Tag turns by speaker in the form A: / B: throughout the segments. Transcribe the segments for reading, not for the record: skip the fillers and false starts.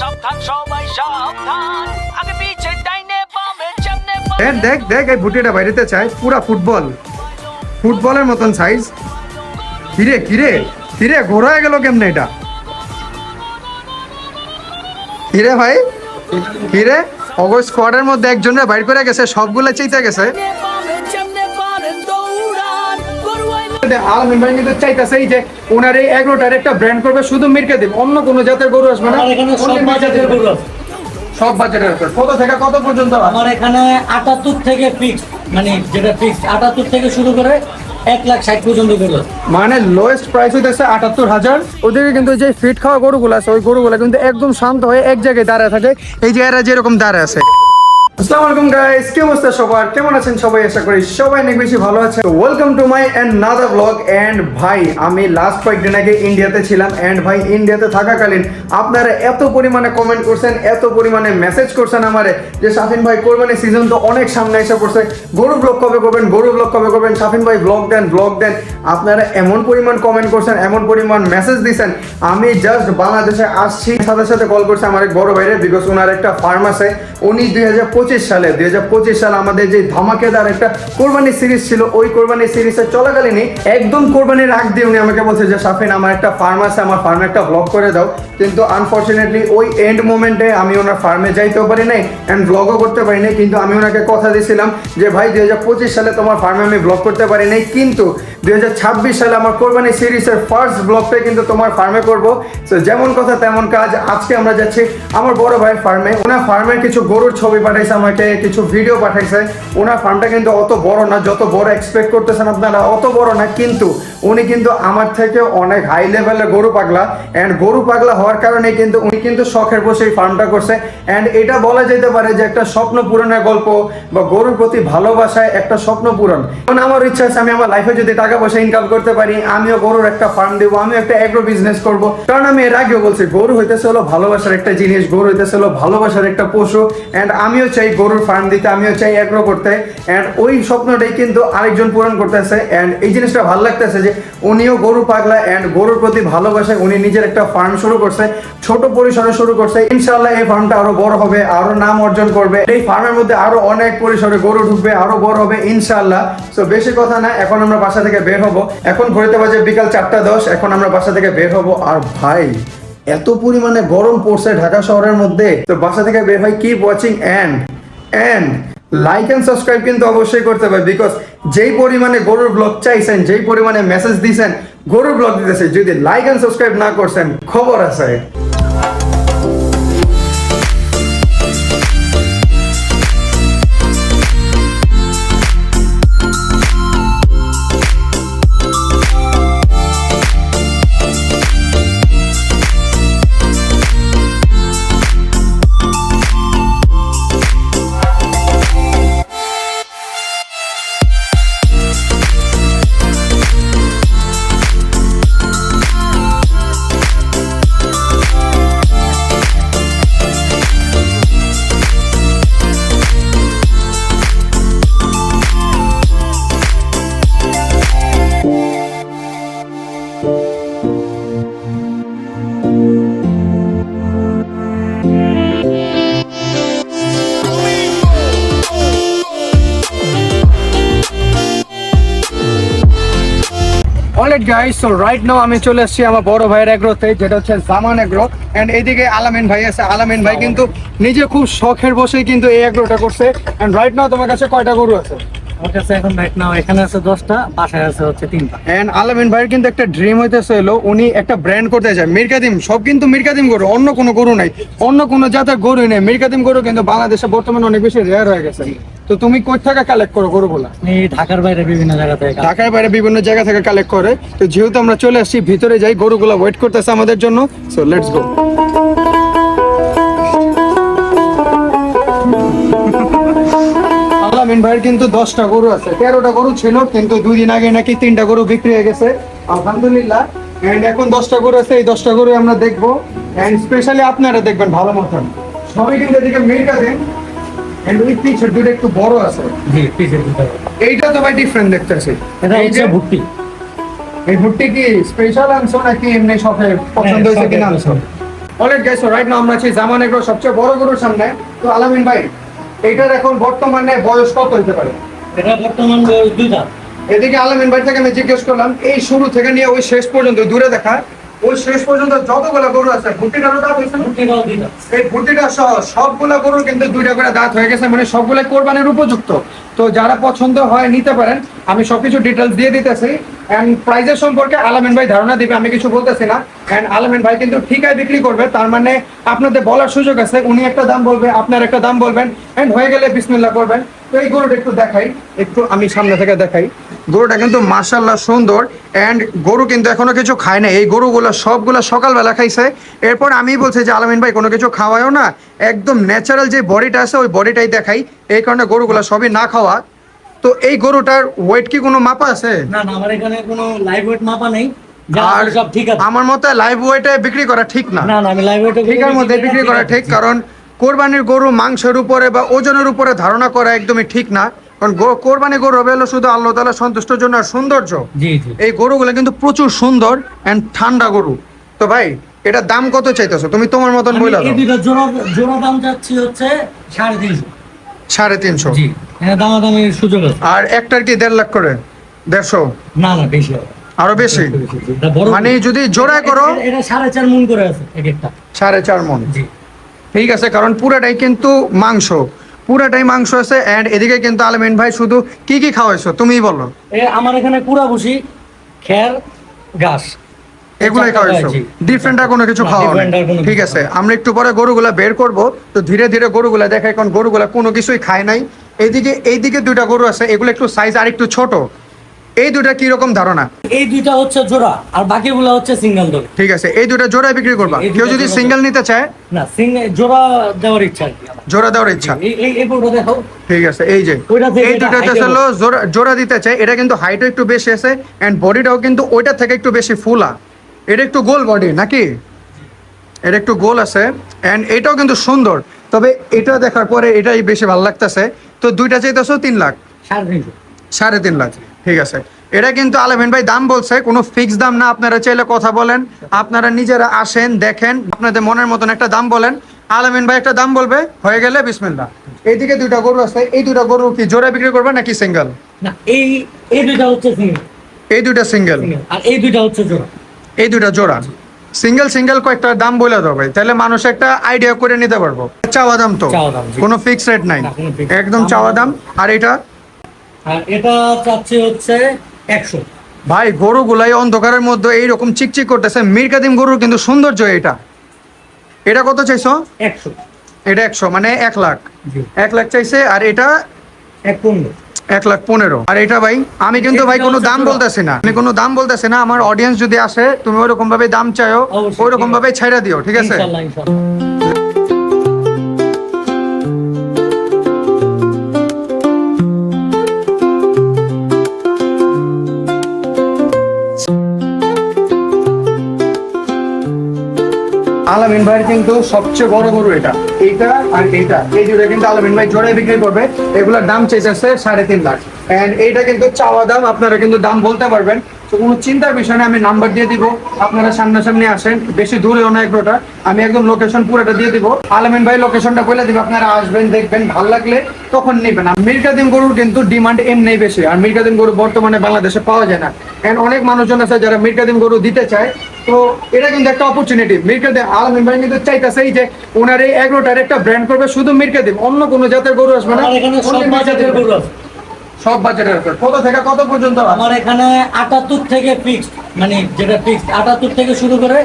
A: সাবধান সবাই সাবধান আগে পিছে ডাইনে বামে সামনে
B: দেখ দেখ এই বুটিটা বাইরেতে চাই পুরা ফুটবলের মতন সাইজ। কিরে কিরে কিরে ঘোরা গেল কেমনে এটা? কিরে ভাই কিরে অগো স্কোয়াডের মধ্যে একজনের বাইর করে গেছে, সবগুলো চেইতে গেছে।
A: বামে সামনে পারেন দৌড়ান
B: আলমিন ভাই কিন্তু চাইতেছে এই যে ওনার এই এগ্রোটার একটা ব্র্যান্ড করবে শুধু মিরকে দিব, অন্য কোনো জাতের গরু আসবে না।
C: আমার এখানে সব বাজেটের গরু আছে।
B: সব বাজেটের উপর কত থেকে কত পর্যন্ত?
C: আমার এখানে 78 থেকে ফিক্স, মানে যেটা ফিক্স 78 থেকে শুরু করে 1,60,000 পর্যন্ত গরু আছে।
B: মানে লোয়েস্ট প্রাইস হইতেছে 78,000। ওদিকে কিন্তু যে ফিট খাওয়া গরুগুলো আছে ওই গরুগুলো কিন্তু একদম শান্ত হয়ে এক জায়গায় দাঁড়ায় থাকে, এই যে এরা যেরকম দাঁড়ায় আছে। আসসালামু আলাইকুম গাইস, কি অবস্থা সবার? কেমন আছেন সবাই? আশা করি সবাই অনেক বেশি ভালো আছে। Welcome to my another blog. And ভাই আমি লাস্ট কয়েকদিন আগে ইন্ডিয়াতে ছিলাম, এন্ড ভাই ইন্ডিয়াতে থাকাকালীন আপনারা এত পরিমাণে কমেন্ট করছেন, এত পরিমাণে মেসেজ করছেন আমারে যে শাফিন ভাই কোরবানি সিজন তো অনেক সামনে এসে পড়ছে, গরু ব্লগ কবে করবেন, গরু ব্লগ কবে করবেন, শাফিন ভাই ব্লগ দেন। আপনারা এমন পরিমাণ কমেন্ট করছেন, এমন পরিমাণ মেসেজ দিয়েছেন, আমি জাস্ট বাংলাদেশে আসছি সাথে সাথে কল করছে আমার এক বড় ভাইরে, বিকজ ওনার একটা ফার্ম আছে। উনি 2025 সালে আমাদের যে ধামাকেদার একটা কোরবানি সিরিজ ছিল, ওই কোরবানি সিরিজের চলাকালীনই একদম কোরবানির আগ দিয়ে উনি আমাকে বলছে যে শাফিন আমার একটা ফার্ম আছে, আমার ফার্মে একটা ব্লগ করে দাও। কিন্তু আনফরচুনেটলি ওই এন্ড মোমেন্টে আমি ওনার ফার্মে যাইতেও পারি নাই অ্যান্ড ব্লগও করতে পারি নাই। কিন্তু আমি ওনাকে কথা দিয়েছিলাম যে ভাই 2025 সালে তোমার ফার্মে আমি ব্লগ করতে পারি নাই, কিন্তু 2026 সালে আমার কোরবানি সিরিজের ফার্স্ট ব্লগটাই কিন্তু তোমার ফার্মে করবো। তো যেমন কথা তেমন কাজ, আজকে আমরা যাচ্ছি আমার বড় ভাইয়ের ফার্মে। ওনার ফার্মের কিছু গরুর ছবি পাঠাইছে আমাকে, কিছু ভিডিও পাঠাইছে। ওনার ফার্মটা কিন্তু অত বড় না, যত বড় এক্সপেক্ট করতেছেন আপনারা অত বড় না, কিন্তু উনি কিন্তু আমার থেকে অনেক হাই লেভেলের গরু পাগলা। অ্যান্ড গরু পাগলা হওয়ার কারণে কিন্তু উনি কিন্তু শখের বসে এই ফার্মটা করছে। অ্যান্ড এটা বলা যেতে পারে যে একটা স্বপ্ন পূরণের গল্প, বা গরুর প্রতি ভালোবাসায় একটা স্বপ্ন পূরণ। কারণ আমার ইচ্ছা আছে আমি আমার লাইফে যদি টাকা পয়সা ইনকাম করতে পারি, আমিও গরুর একটা ফার্ম দেবো, আমিও একটা এগ্রো বিজনেস করব। কারণ আমি এর আগেও বলছি গরু হইতেছে হলো ভালোবাসার একটা জিনিস, গরু হইতেছে হলো ভালোবাসার একটা পশু। অ্যান্ড আমিও চাই গরুর ফার্ম দিতে, আমিও চাই এগ্রো করতে। অ্যান্ড ওই স্বপ্নটাই কিন্তু আরেকজন পূরণ করতেছে। অ্যান্ড এই জিনিসটা ভালো লাগতেছে যে উনিও গরু পাগলা অ্যান্ড গরুর প্রতি ভালোবাসায় উনি নিজের একটা ফার্ম শুরু করছে, ছোট পরিসরে শুরু করছে। ইনশাল্লাহ এই ফার্মটা আরো বড় হবে, আরো নাম অর্জন করবে। এই ফার্মের মধ্যে আরো অনেক পরিসরে গরু ঢুকবে, আরো বড় হবে ইনশাল্লাহ। তো বেশি কথা না, এখন আমরা বাসা থেকে বের হব। এখন ঘড়িতে বাজে বিকাল 4:10। এখন আমরা বাসা থেকে বের হব। আর ভাই এত পরিমাণে গরম পড়ছে ঢাকা শহরের মধ্যে, তো বাসা থেকে বের হয় keep watching and like and subscribe কিন্তু অবশ্যই করতে হবে, বিকজ যেই পরিমাণে গরুর ব্লগ চাইছেন, যেই পরিমাণে মেসেজ দিয়েছেন গরুর ব্লগ দিতেছে, যদি লাইক এন্ড সাবস্ক্রাইব না করছেন খবর আছে। Alright guys, so right now আমি চলে আসছি আমার বড় ভাইয়ের এগ্রোতে, যেটা হচ্ছে জামান এগ্রো। এন্ড এইদিকে আলামিন ভাই আছে। আলামিন ভাই কিন্তু নিজে খুব শখের বসেই কিন্তু এই এগ্রোটা করছে। এন্ড রাইট নাও তোমার কাছে কয়টা গরু আছে?
C: আমার কাছে এখন রাইট নাও এখানে আছে 10টা, বাসায় আছে হচ্ছে 3টা।
B: এন্ড আলামিন ভাইয়ের কিন্তু একটা ড্রিম হইতেছে হলো উনি একটা ব্র্যান্ড করতে চায় মিরকাদিম। সব কিন্তু মিরকাদিম গরু, অন্য কোনো গরু নাই, অন্য কোনো জাতের গরু নেই। মিরকাদিম গরু কিন্তু বাংলাদেশে বর্তমানে অনেক বেশি রেয়ার হয়ে গেছে। তো তুমি কোথা থেকে কালেক্ট করো গরুগুলা?
C: এই ঢাকার বাইরে বিভিন্ন জায়গা থেকে
B: কালেক্ট করে। তো যেহেতু আমরা চলে আসছি, ভিতরে যাই, গরুগুলা ওয়েট করতেছে আমাদের জন্য। So let's go. আলামিন ভাইয়ের কিন্তু 10টা গরু আছে, 13টা গরু ছিল, কিন্তু 2 দিন আগে নাকি 3টা গরু বিক্রি হয়ে গেছে আলহামদুলিল্লাহ। এন্ড এখন 10টা গরু আছে, এই 10টা গরু আমরা দেখবো। এন্ড স্পেশালি আপনারা দেখবেন ভালো মতন। সবাই কিন্তু এদিকে মিরকাদিম। এন্ড ওই পিছের দুটো একটু বড় আছে।
C: জি, পিছে দুটো।
B: এইটা তো ভাই ডিফারেন্ট দেখতেছি।
C: এটা হচ্ছে ভুট্টি।
B: এই ভুট্টি কি স্পেশাল আনছো নাকি এমনি শখে পছন্দ হয়েছে কিনা আনছো? অলরেডি গাইস, রাইট নাও আমরা আছি জামান এগ্রো সবচেয়ে বড় গরুর সামনে। তো আলামিন ভাই, এইটার এখন বর্তমানে বয়স কত হতে পারে?
C: এটা বর্তমান বয়স 2 দাঁত।
B: এদিকে আলামিন ভাই থেকে আমি জিজ্ঞেস করলাম, এই শুরু থেকে নিয়ে ওই শেষ পর্যন্ত দূরে দেখা, ওই শেষ পর্যন্ত যতগুলো গরু আছে ভুট্টিটারও দাঁত হয়েছে না?
C: এটাও 2 দাঁত।
B: এই ভুট্টিটা সহ সবগুলা গরুর কিন্তু 2টা করে দাঁত হয়ে গেছে, মানে সবগুলাই কোরবানির উপযুক্ত। তো যারা পছন্দ হয় নিতে পারেন, আমি সবকিছু ডিটেলস দিয়ে দিতেছি। এন্ড প্রাইসের সম্পর্কে আলামিন ভাই ধারণা দিবে, আমি কিছু বলতেছি না। এন্ড আলামিন ভাই কিন্তু ঠিকায় বিক্রি করবে, তার মানে আপনাদের বলার সুযোগ আছে, উনি একটা দাম বলবে, আপনার একটা দাম বলবেন, এন্ড হয়ে গেলে বিসমিল্লাহ করবেন। তো এই গরুটা একটু দেখাই, একটু আমি সামনে থেকে দেখাই। গরুটা কিন্তু মাশাআল্লাহ সুন্দর, এন্ড গরু কিন্তু এখনো কিছু খায় না। এই গরুগুলো সবগুলো সকালবেলা খাইছে। এরপর আমি বলছি যে আলামিন ভাই কোনো কিছু খাওয়ায়ও না, একদম ন্যাচারাল যে বডিটা আছে ওই বডিটাই দেখাই, এই কারণে গরুগুলো সবই না খাওয়া। তো এই গরুটার ওয়েট কি কোনো মাপা আছে?
C: না না, আমার এখানে কোনো লাইভ ওয়েট মাপা নেই, যা
B: আর
C: আছে সব ঠিক আছে।
B: আমার মতে লাইভ ওয়েটে বিক্রি করা ঠিক না।
C: না না, আমি লাইভ ওয়েটে
B: ঠিকার মধ্যে বিক্রি করা ঠিক, কারণ কোরবানির গরু মাংসের উপরে বা ওজনের উপরে ধারণা করা একদমই ঠিক না। কারণ কোরবানি গরু হবে হলো শুধু আল্লাহ তাআলার সন্তুষ্টের জন্য আর সৌন্দর্য।
C: জি জি।
B: এই গরুগুলো কিন্তু প্রচুর সুন্দর এন্ড ঠান্ডা গরু। তো ভাই, এটার দাম কত চাইতেছো তুমি? তোমার মতন বইলা
C: এই
B: দাও।
C: দুটো জোড়া জোড়া দাম যাচ্ছে হচ্ছে 350।
B: 350?
C: জি, এখানে দামাদামির সুযোগ আছে।
B: আর একটার কি 1.5 লাখ করে? 150?
C: না না, বেশি হবে।
B: আরো বেশি?
C: এটা বড়
B: মানে যদি জোড়ায় করো
C: এটা 4.5 মণ করে আছে এক একটা।
B: 4.5 মণ?
C: জি।
B: ঠিক আছে, কারণ পুরাটাই কিন্তু মাংস, পুরাটাই মাংস আছে। এন্ড এদিকে কিন্তু আলামিন ভাই শুধু কি কি খাওয়াইছো তুমিই বলো।
C: আমার এখানে কুড়া ভুসি, খের, ঘাস
B: এগুলাই খাওয়াইছো,
C: জি।
B: ডিফারেন্ট আর কোনো কিছু
C: না,
B: খাওয়া
C: different আর কোনো
B: ঠিক
C: কিছু
B: আছে, আমরা একটু পরে গরুগুলা বের করব। তো ধীরে ধীরে গরুগুলা দেখাই, কারণ গরুগুলা কোনো কিছুই খায় নাই। এইদিকে 2টা গরু আছে, এগুলো একটু সাইজ আর একটু ছোট। এই দুটা কি রকম ধারণা?
C: এই দুইটা হচ্ছে জোড়া, আর বাকিগুলো হচ্ছে সিঙ্গেল দড়ি।
B: ঠিক আছে, এই দুটা জোড়ায় বিক্রি করবা?
C: এই দুটা
B: কেউ যদি
C: জোড়া
B: সিঙ্গেল নিতে চায়?
C: না, জোড়া দেওয়ার ইচ্ছা আর কি আমার।
B: জোড়া দেওয়ার ইচ্ছা?
C: এই পুরোটা দেখো।
B: ঠিক আছে, এই যে
C: ওইটা থেকে
B: এই
C: এটা
B: দুটাতে
C: height
B: হলো জোড়া দিতে চাই। এটা কিন্তু হাইটও একটু বেশি আছে এন্ড বডিটাও কিন্তু ওইটা থেকে একটু বেশি ফুলা। এটা একটু গোল বডি নাকি? এটা একটু গোল আছে এন্ড এটাও কিন্তু সুন্দর। তবে এটা দেখার পরে এটাই বেশি ভালো লাগতেছে। তো দুইটা চাইতেছো 3 লাখ?
C: 3.5।
B: 3.5 লাখ? ঠিক আছে। এটা কিন্তু আলামিন ভাই দাম বলছে, কোনো ফিক্স দাম না। আপনারা চাইলে কথা বলেন, আপনারা নিজেরা আসেন, দেখেন, আপনাদের মনের মতন একটা দাম বলেন। আলামিন ভাই একটা দাম বলবে, হয়ে গেলে বিসমিল্লাহ। এইদিকে 2টা গরু আছে, এই 2টা গরু কি জোড়া বিক্রি করবে নাকি সিঙ্গেল?
C: না, এই দুইটা হচ্ছে সিঙ্গেল।
B: এই 2টা সিঙ্গেল,
C: আর এই দুইটা হচ্ছে জোড়া।
B: এই 2টা জোড়া। সিঙ্গেল কয়েকটা দাম বলে দাও ভাই, তাহলে মানুষ একটা আইডিয়া করে নিতে পারবো। চাওয়া দাম তো?
C: চাওয়া দাম, জি।
B: কোনো ফিক্স রেট নাই?
C: না, কোনো fixed
B: একদম
C: দাম
B: চাওয়া
C: নাই।
B: দাম। আর এটা?
C: আর এটা চাচ্ছে হচ্ছে 100।
B: ভাই, গরুগুলাই অন্ধকারের মধ্যে এইরকম চিকচিক করতেছে। মীর কাদিম গরুর কিন্তু সৌন্দর্য এটা। এটা কত চাইছো?
C: 100।
B: এটা 100, মানে 1 লাখ।
C: জি।
B: 1 লাখ চাইছে। আর এটা?
C: 1.15।
B: 1,15,000। আর এটা ভাই, আমি কিন্তু ভাই কোনো দাম বলতেছি না, আমি কোনো দাম বলতেছি না। আমার অডিয়েন্স যদি আসে, তুমি ওইরকম ভাবে দাম চাইও,
C: অবশ্যই,
B: ওইরকম
C: ঠিক
B: ভাবে ছাইড়া দিও, ঠিক আছে?
C: ইনশাআল্লাহ ইনশাআল্লাহ।
B: আলামিন ভাইয়ের কিন্তু সবচেয়ে বড় গরু এটা, এইটা আর এইটা, এই দুটো কিন্তু আলামিন ভাই জোড়ায় বিক্রি করবে। এগুলোর দাম চাইতেছে 3.5 লাখ। এন্ড এইটা কিন্তু চাওয়া দাম, আপনারা কিন্তু দাম বলতে পারবেন। তো কোনো চিন্তার বিষয় না, আমি নাম্বার দিয়ে দিব, আপনারা সামনাসামনি আসেন, বেশি দূরেও না এগুলোটা। আমি একদম লোকেশন পুরোটা দিয়ে দিব, আলামিন ভাই লোকেশনটা বলে দিব, আপনারা আসবেন, দেখবেন, ভালো লাগলে তখন নেবেন। আর মীর কাদিম গরুর কিন্তু ডিমান্ড এমনি বেশি, আর মীর কাদিম গরু বর্তমানে বাংলাদেশে পাওয়া যায় না। এন্ড অনেক মানুষজন আছে যারা মীর কাদিম গরু দিতে চায়। তো এটা কিন্তু একটা অপরচুনিটি। মীর কাদিম আলামিন ভাই কিন্তু চাইতেছে এই যে ওনার এই এগ্রোটার একটা ব্র্যান্ড করবে শুধু মীর কাদিম, অন্য কোনো জাতের গরু আসবে না।
C: আমার এখানে সব
B: Only মীর
C: বাজেটের
B: কাদিম।
C: গরু আছে।
B: সব বাজেটের উপর কত থেকে কত পর্যন্ত?
C: আমার এখানে 78 থেকে ফিক্সড, মানে যেটা ফিক্সড 78 থেকে শুরু করে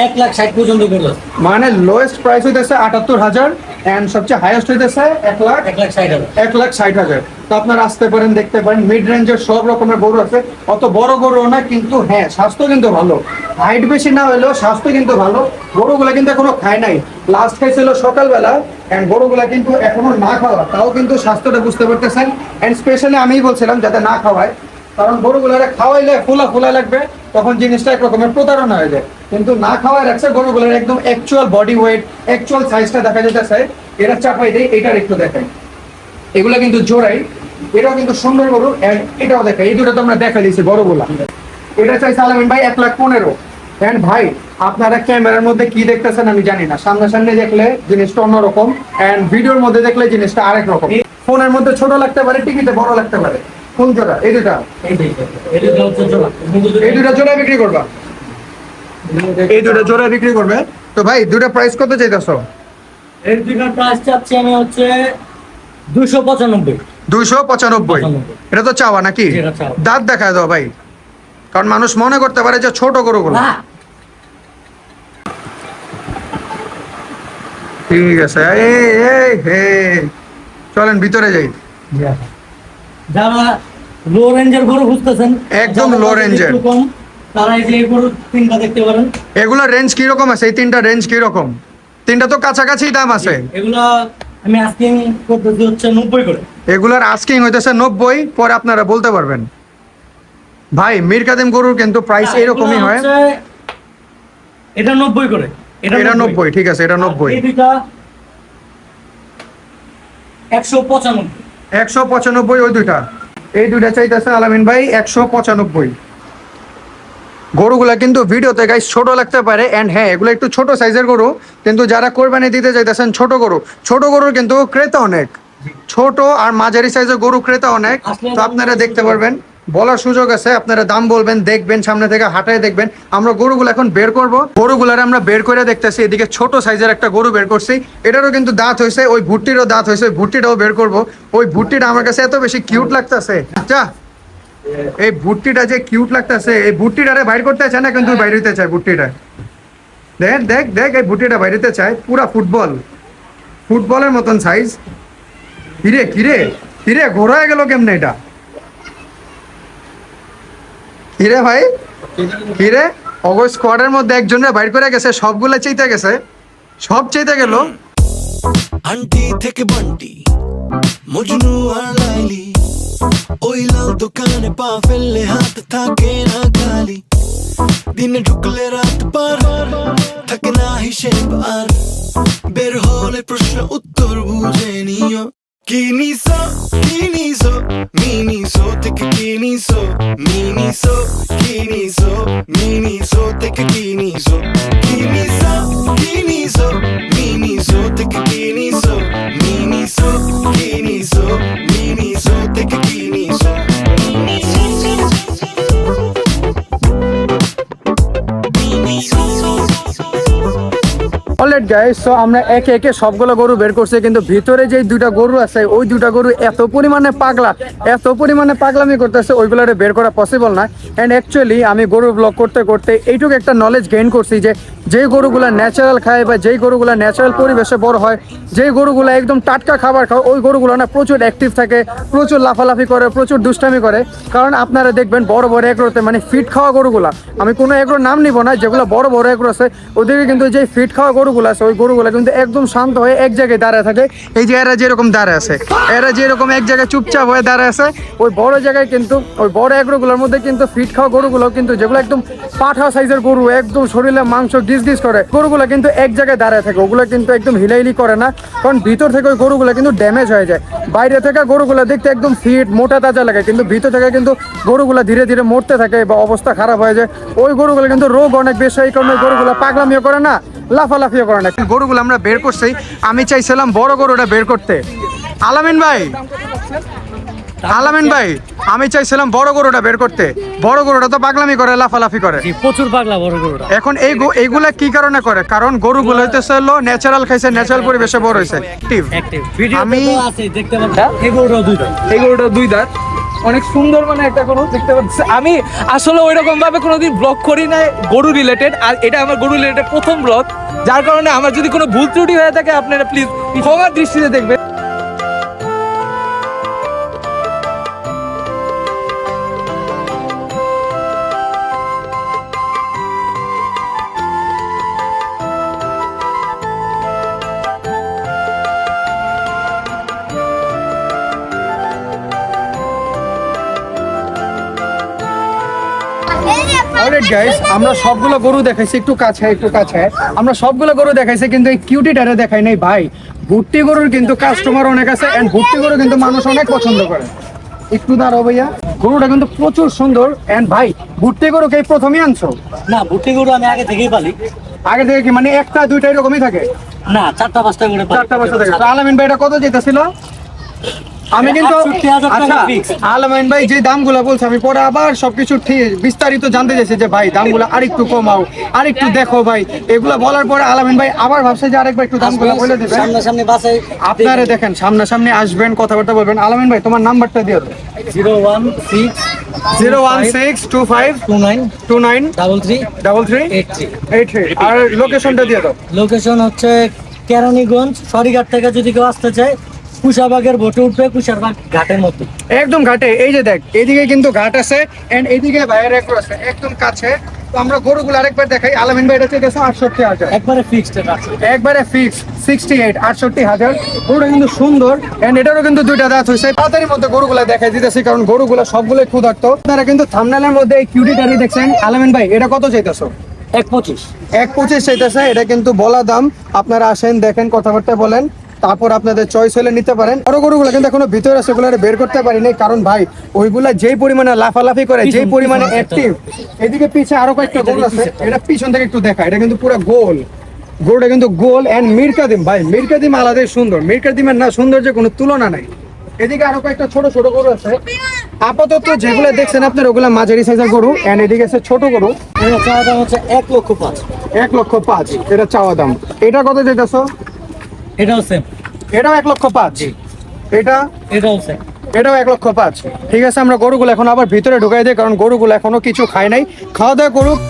C: 1,60,000 পর্যন্ত গরু আছে।
B: মানে লোয়েস্ট প্রাইস হইতেছে 78,000 এন্ড সবচেয়ে হাইয়েস্ট হইতেছে
C: 1,60,000।
B: 1,60,000। তো আপনারা আসতে পারেন, দেখতে পারেন, মিড রেঞ্জের সব রকমের গরু আছে। অত বড় গরু না, কিন্তু হ্যাঁ স্বাস্থ্য কিন্তু ভালো। হাইট বেশি না হলেও স্বাস্থ্য কিন্তু ভালো। গরুগুলা কিন্তু এখনো খায় নাই, লাস্ট খাইছিল সকালবেলা। এন্ড গরুগুলা কিন্তু এখনো না খাওয়া, তাও কিন্তু স্বাস্থ্যটা বুঝতে পারতেছেন। এন্ড স্পেশালি আমি বলছিলাম যাতে না খাওয়ায়, কারণ গরুগুলারে খাওয়াইলে ফুলা লাগবে, তখন জিনিসটা একরকমের প্রতারণা হয়ে যায়। কিন্তু না খাওয়ায় রাখছে, গরুগুলার একদম অ্যাকচুয়াল বডি ওয়েট, অ্যাকচুয়াল সাইজটা দেখা যেতেছে। এরা চাপাই দেয়, এটার একটু দেখাই, এগুলা কিন্তু জোড়াই। এটাও কিন্তু সুন্দর গরু, এটাও দেখাই। এই দুটো তো আমরা দেখা দিয়েছি বড়গুলা। এটা চাইছে আলামিন ভাই 1,15,000। এন্ড ভাই, আপনারা ক্যামেরার মধ্যে কি দেখতেছেন আমি জানি না, সামনাসামনি দেখলে জিনিসটা অন্যরকম এন্ড ভিডিওর মধ্যে দেখলে জিনিসটা আরেক রকম। ফোনের মধ্যে ছোট লাগতে পারে, টিভিতে বড় লাগতে পারে। কোন জোড়া? এই দুটা।
C: এই দুটো হচ্ছে জোড়া।
B: এই দুটা জোড়া বিক্রি করবা? এই দুটা জোড়া বিক্রি করবে। তো ভাই দুটা প্রাইস কত চাইতেছো?
C: এই দুটোর প্রাইস চাচ্ছি আমি হচ্ছে 295।
B: 295। এটা তো চাওয়া নাকি?
C: এটা চাওয়া।
B: দাঁত দেখায় দাও ভাই, কারণ মানুষ মনে করতে পারে যে ছোট গরুগুলো।
C: না,
B: ঠিক আছে, এই এই এই চলেন ভিতরে যাই।
C: যারা লো রেঞ্জের গরু খুঁজতেছেন,
B: একদম
C: যাদের
B: low
C: বাজেট
B: range এর।
C: একটু কম, তারা এই যে এই গরু তিনটা দেখতে পারেন।
B: এগুলোর রেঞ্জ কি রকম আছে? এই তিনটা রেঞ্জ কি রকম? তিনটা তো কাছাকাছি দাম আছে।
C: এগুলা আমি আস্কিং করতেছি হচ্ছে 90 করে।
B: এগুলার আস্কিং হইতেছে 90, পরে আপনারা বলতে পারবেন। ভাই মীর কাদিম গরুর কিন্তু প্রাইস এরকমই
C: এগুলা
B: হয়।
C: হচ্ছে এটা 90 করে।
B: এটা 90, ঠিক আছে, এটা 90।
C: এই দুইটা 195।
B: 195 ওই দুইটা। এই দুইটা চাইতেছে আলামিন ভাই 195। গরুগুলা কিন্তু ভিডিওতে গাইস ছোট লাগতে পারে এন্ড হ্যাঁ এগুলো একটু ছোট সাইজের গরু, কিন্তু যারা কোরবানি দিতে চাইতেছেন ছোট গরুর কিন্তু ক্রেতা অনেক। ছোট আর মাঝারি সাইজের গরু ক্রেতা অনেক। তো আপনারা দেখতে পারবেন, বলার সুযোগ আছে, আপনারা দাম বলবেন, দেখবেন, সামনে থেকে হাঁটায় দেখবেন। আমরা গরুগুলো এখন বের করব, গরুগুলার আমরা বের করে দেখতেছি। এদিকে ছোট সাইজের একটা গরু বের করছি, এটারও কিন্তু দাঁত হয়েছে, ওই ভুট্টিরও দাঁত হয়েছে, ওই ভুট্টিটাও বের করব। ওই ভুট্টিটা আমার কাছে এত বেশি কিউট লাগতেছে। আচ্ছা এই ভুট্টিটা যে কিউট লাগতেছে, এই ভুট্টিটারে বাইর করতে চায় না, কিন্তু বাইর হইতে চায় ভুট্টিটা। দেখ দেখ দেখ, এই ভুট্টিটা বাইরেতে চায়, পুরা ফুটবলের মতন সাইজ। কিরে কিরে কিরে ঘোরা হয়ে গেল কেমনে এটা? কিরে ভাই কিরে, অগো স্কোয়াডের মধ্যে একজনের বাইর করে গেছে, সবগুলা চাইতে গেছে, সব চাইতে গেল।
D: আন্টি থেকে বান্টি, মজনু আর লাইলি, ওই লাল দোকানে পা ফেললে হাত থাকে না খালি, দিনে ঢুকলে রাত পার থাকে না হিসেব আর, বের হলে প্রশ্ন উত্তর বুঝে নিও। কিনিসো কিনিসো মিনিসো থেকে কিনিসো, মিনিসো কিনিসো মিনিসো থেকে কিনিসো, কিনিসো কিনিসো মিনিসো থেকে কিনিসো, মিনিসো কিনিসো মিনিসো থেকে কিনিসো।
B: অলরাইট গাইস, সো আমরা একে একে সবগুলো গরু বের করছি, কিন্তু ভিতরে যে দুইটা গরু আছে ওই দুইটা গরু এত পরিমাণে পাগলামি করতেছে, ওইগুলোরে বের করা পসিবল না। অ্যান্ড অ্যাকচুয়ালি আমি গরু ব্লগ করতে করতে এইটুকু একটা নলেজ গেইন করছি যে যেই গরুগুলা ন্যাচারাল খায় বা যেই গরুগুলা ন্যাচারাল পরিবেশে বড় হয়, যেই গরুগুলা একদম টাটকা খাবার খায়, ওই গরুগুলো না প্রচুর অ্যাক্টিভ থাকে, প্রচুর লাফালাফি করে, প্রচুর দুষ্টামি করে। কারণ আপনারা দেখবেন বড় বড় এগ্রোতে মানে ফিট খাওয়া গরুগুলা, আমি কোনো এগ্রোর নাম নিব না, যেগুলো বড় বড় এগ্রো আছে ওদেরকে কিন্তু যে ফিট খাওয়া গরুগুলো আছে ওই গরুগুলো কিন্তু একদম শান্ত হয়ে এক জায়গায় দাঁড়ায় থাকে। এই যে এরা যেরকম দাঁড়ায় আছে, এরা যেরকম এক জায়গায় চুপচাপ হয়ে দাঁড়ায় আছে, ওই বড় জায়গায় কিন্তু ওই বড় এগ্রোগুলোর মধ্যে কিন্তু ফিট খাওয়া গরুগুলো কিন্তু যেগুলো একদম পাঠা সাইজের গরু, একদম শরীরে মাংস গিজ করে গরুগুলো কিন্তু এক জায়গায় দাঁড়ায় থাকে, ওগুলো কিন্তু একদম হিলাইলি করে না, কারণ ভিতর থেকে ওই গরুগুলো কিন্তু ড্যামেজ হয়ে যায়। বাইরে থেকে গরুগুলো দেখতে একদম ফিট মোটা তাজা লাগে, কিন্তু ভিতর থেকে কিন্তু গরুগুলো ধীরে ধীরে মরতে থাকে বা অবস্থা খারাপ হয়ে যায়। ওই গরুগুলো কিন্তু রোগ অনেক বেশি, এই কারণে গরুগুলো পাগলামিও করে না, লাফালাফিও করে না। গরুগুলো আমরা বের করছি, আমি চাইছিলাম বড় গরুটা বের করতে। আলামিন ভাই আমি চাইছিলাম বড় গরুটা বের করতে, বড় গরুটা তো পাগলামি করে, লাফালাফি করে,
C: প্রচুর পাগলা বড় গরুটা।
B: এখন এইগুলা কি কারণে করে? কারণ গরুগুলো হইতেছে হলো ন্যাচারাল খাইছে, ন্যাচারাল পরিবেশে বড় হয়েছে। আমি
C: দেখতে পাচ্ছি এই গরুটা দুই দাঁত
E: অনেক সুন্দর মানে একটা গরু দেখতে পাচ্ছি। আমি আসলে ওইরকম ভাবে কোনোদিন ব্লগ করি না গরু রিলেটেড, আর এটা আমার গরু রিলেটেড প্রথম ব্লগ, যার কারণে আমার যদি কোনো ভুল ত্রুটি হয়ে থাকে আপনারা প্লিজ ক্ষমার দৃষ্টিতে দেখবেন।
B: অলরাইট গাইস, আমরা সবগুলো গরু দেখাইছি, একটু কাছে আমরা সবগুলো গরু দেখাইছি, কিন্তু এই কিউটিটারে দেখাই নাই ভাই। ভুট্টি গরুর কিন্তু কাস্টমার অনেক আছে, এন্ড ভুট্টি গরু কিন্তু মানুষ অনেক পছন্দ করে। একটু দাঁড়াও ভাইয়া, গরুটা কিন্তু প্রচুর সুন্দর। এন্ড ভাই ভুট্টি গরু কে প্রথমই আনছো?
C: না, ভুট্টি গরু আমি আগে থেকেই পালি।
B: আগে থেকে কি মানে একটা দুইটা এরকমই থাকে?
C: না, 4টা 5টা করে পালি।
B: 4টা 5টা থাকে। তো আলামিন ভাই এটা কত যেতেছিল? আমি কিন্তু
C: 68,000 টাকা
B: আচ্ছা
C: fix।
B: আলামিন ভাই যে দামগুলো বলছে আমি পরে আবার সবকিছু ঠিক বিস্তারিত জানতে চাইছি যে ভাই দামগুলো আরেকটু কমাও, আরেকটু দেখো ভাই। এগুলা বলার পরে আলামিন ভাই আবার ভাবছে যে আরেকবার একটু দামগুলো বলে দিবেন।
C: সামনাসামনি বাসে
B: আপনারা দেখেন সামনাসামনি আসবেন, কথাবার্তা বলবেন। আলামিন ভাই তোমার নাম্বারটা দিয়ে দাও।
C: 016
B: 01625
C: 29
B: 29
C: 33
B: 33
C: 83।
B: 83 আর লোকেশনটা দিয়ে দাও।
C: লোকেশন হচ্ছে কেরানীগঞ্জ সরিঘাট থেকে যদি কেউ আসতে চায় কুশাবাগের বোটে উঠবে, কুশারবাগ ঘাটের মধ্যে।
B: একদম ঘাটে, এই যে দেখ এইদিকে কিন্তু ঘাট আছে এন্ড এইদিকে বাইরে একটু আছে একদম কাছে। তো আমরা গরুগুলো আরেকবার দেখাই। আলামিন ভাই এটা চেয়েছে 68,000,
C: একবারে ফিক্সড আছে।
B: একবারে ফিক্স 68 68,000। গরুটা কিন্তু সুন্দর এন্ড এটারও কিন্তু দুইটা দাঁত হয়েছে। তাড়াতাড়ির মধ্যে গরুগুলা দেখাই দিতেছি কারণ গরুগুলা সবগুলোই ক্ষুধার্ত। আপনারা কিন্তু থাম্বনেলের মধ্যে এই কিউটিটারি দেখছেন। আলামিন ভাই এটা কত চাইতেছো?
C: 1.25
B: 1.25 চাইতেছে। এটা কিন্তু বলা দাম, আপনারা আসেন দেখেন কথাবার্তা বলেন, তারপর আপনাদের চয়েস হলে নিতে পারেন। বড় গরুগুলো কিন্তু এখনো ভিতরে আছে, ওগুলো বের করতে পারিনি কারণ ভাই ওইগুলা যেই পরিমাণে লাফালাফি করে, যেই পরিমাণে অ্যাক্টিভ। এদিকে পিছে আরো কয়েকটা গরু আছে, এটা পিছন থেকে একটু দেখা। এটা কিন্তু পুরো গোল, গরুটা কিন্তু গোল এন্ড মিরকাদিম। ভাই মিরকাদিম আলাদাই সুন্দর, মিরকাদিমের না সৌন্দর্যে কোনো তুলনা নাই। এদিকে আরো কয়েকটা ছোট ছোট গরু আছে। আপাতত যেগুলো দেখছেন আপনার ওগুলা মাঝারি সাইজের গরু এন্ড এদিকে আছে ছোট গরু।
C: এর চাওয়া দাম হচ্ছে 1,05,000।
B: 1,05,000 এটা চাওয়া দাম। এটা কত যেতেছো?
C: এটাও সেম।
B: এটাও 1,05,000।
C: এটাও সেম।
B: এটাও 1,05,000। ঠিক আছে, আমরা গরুগুলো এখন আবার ভিতরে ঢুকাই দিই কারণ গরুগুলো এখনো কিছু খায় নাই। খাওয়া দাওয়া করুক।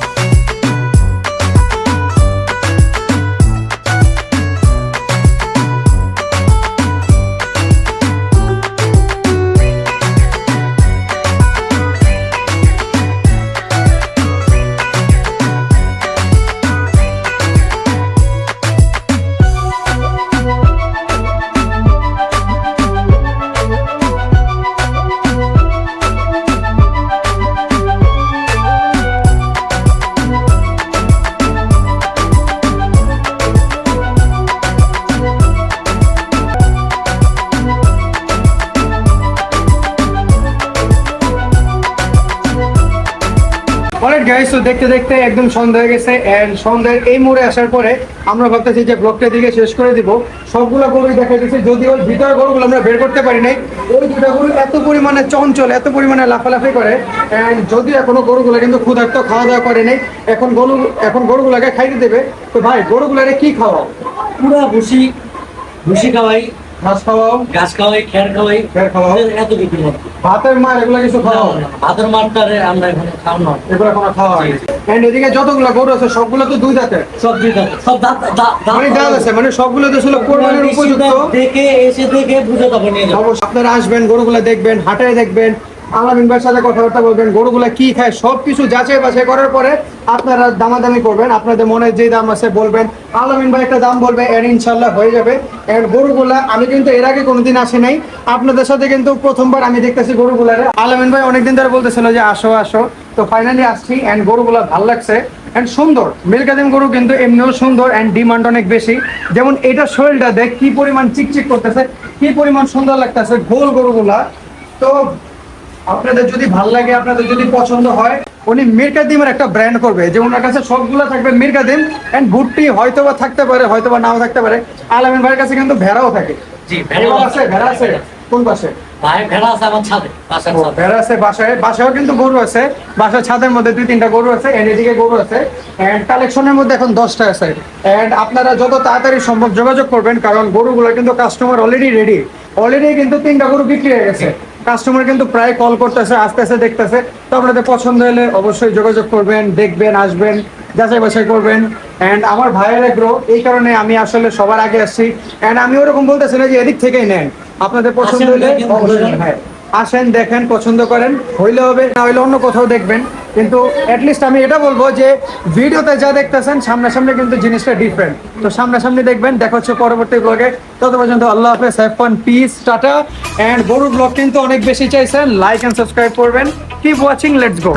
B: অলরাইট গাইস, তো দেখতে দেখতে একদম সন্ধ্যা হয়ে গেছে এন্ড সন্ধ্যার এই মোড়ে আসার পরে আমরা ভাবতেছি যে ব্লগটা দিকে শেষ করে দিব। সবগুলো গরু দেখা গেছে, যদি ওই ভিতর গরুগুলো আমরা বের করতে পারি নাই। ওই দুটা গরু এত পরিমাণে চঞ্চল, এত পরিমাণে লাফালাফি করে এন্ড যদিও এখনো গরুগুলো কিন্তু ক্ষুধার্ত, খাওয়া দাওয়া করে নাই। এখন গরুগুলোকে খাইতে দেবে। তো ভাই গরুগুলোরে কি খাওয়াও?
C: পুরা ভুসি খাওয়াই,
B: ঘাস খাওয়াও,
C: ঘাস খাওয়াই, খের খাওয়াই।
B: খের খাওয়াও,
C: এত বিক্রি হয়।
B: ভাতের মার এগুলো কিছু খাওয়াও?
C: ভাতের মারটারে আমরা এখন খাওয়ানো হয়।
B: এগুলো কোনো খাওয়া হয় এন্ড এদিকে যতগুলো গরু আছে সবগুলো তো দুই দাঁতের,
C: সব দুই দাঁত, সব দাঁত
B: মানে দাঁত আছে, মানে সবগুলো তো ছিল কোরবানির উপযুক্ত।
C: দেখে বুঝে তারপর নিয়ে যাবো।
B: অবশ্যই আপনারা আসবেন, গরুগুলা দেখবেন, হাটে দেখবেন, আলামিন ভাইয়ের সাথে কথাবার্তা বলবেন, গরুগুলা কি খায় সবকিছু যাচাই বাছাই করার পরে আপনারা দামাদামি করবেন। আপনাদের মনে যে দাম আছে বলবেন, আলামিন ভাই একটা দাম বলবে, এর ইনশাল্লাহ হয়ে যাবে। এর গরুগুলা আমি কিন্তু এর আগে কোনোদিন আসি নাই, আপনাদের সাথে কিন্তু প্রথমবার আমি দেখতেছি গরুগুলারে। আলামিন ভাই অনেকদিন ধরে বলতেছিল যে আসো আসো, তো ফাইনালি আসছি এন্ড গরুগুলা ভালো লাগছে এন্ড সুন্দর। মিলকাদিম গরু কিন্তু এমনিও সুন্দর এন্ড ডিমান্ড অনেক বেশি। যেমন এটা শরীরটা দেখ কি পরিমাণ চিকচিক করতেছে, কি পরিমাণ সুন্দর লাগতেছে গোল গরুগুলা। তো আপনাদের যদি ভালো লাগে, আপনাদের যদি পছন্দ হয়, উনি মিরকাদিমের একটা ব্র্যান্ড করবে যে ওনার কাছে সবগুলো থাকবে মিরকাদিম এন্ড ভুট্টি হয়তোবা থাকতে পারে, হয়তোবা নাও থাকতে পারে। আলামিন ভাইয়ের কাছে কিন্তু ভেড়াও থাকে।
C: জি,
B: ভেড়া আছে, ভেড়া আছে কোন পাশে?
C: ভাই ভেড়া আছে আমার ছাদে, বাসার ছাদে।
B: ভেড়া আছে বাসায়, বাসায়ও কিন্তু গরু আছে। বাসার ছাদের মধ্যে 2-3টা গরু আছে এন্ড এদিকে গরু আছে এন্ড কালেকশনের মধ্যে এখন 10টা আছে এন্ড আপনারা যত তাড়াতাড়ি সম্ভব যোগাযোগ করবেন কারণ গরুগুলো কিন্তু কাস্টমার অলরেডি রেডি। অলরেডি কিন্তু 3টা গরু বিক্রি হয়ে গেছে। কাস্টমার কিন্তু প্রায় কল করতেছে, আসতেছে, দেখতেছে। তো আপনাদের পছন্দ হলে অবশ্যই যোগাযোগ করবেন, দেখবেন, আসবেন, যাচাই বাছাই করবেন। এন্ড আমার ভাইয়ের এগ্রো, এই কারণে আমি আসলে সবার আগে আসছি এন্ড আমি ওরকম বলতেছি না যে এদিক থেকেই নেন। আপনাদের পছন্দ হলে অবশ্যই হ্যাঁ আসেন, দেখেন, পছন্দ করেন, হইলে হবে, না হইলে অন্য কোথাও দেখবেন। কিন্তু অ্যাটলিস্ট আমি এটা বলবো যে ভিডিওতে যা দেখতেছেন সামনাসামনি কিন্তু জিনিসটা ডিফারেন্ট। তো সামনাসামনি দেখবেন। দেখা হচ্ছে পরবর্তী ব্লগে। তত পর্যন্ত আল্লাহ হাফেজ, have fun, peace, tata. And গরুর ব্লগ কিন্তু অনেক বেশি চাইছেন, লাইক এন্ড সাবস্ক্রাইব করবেন। Keep watching, let's go.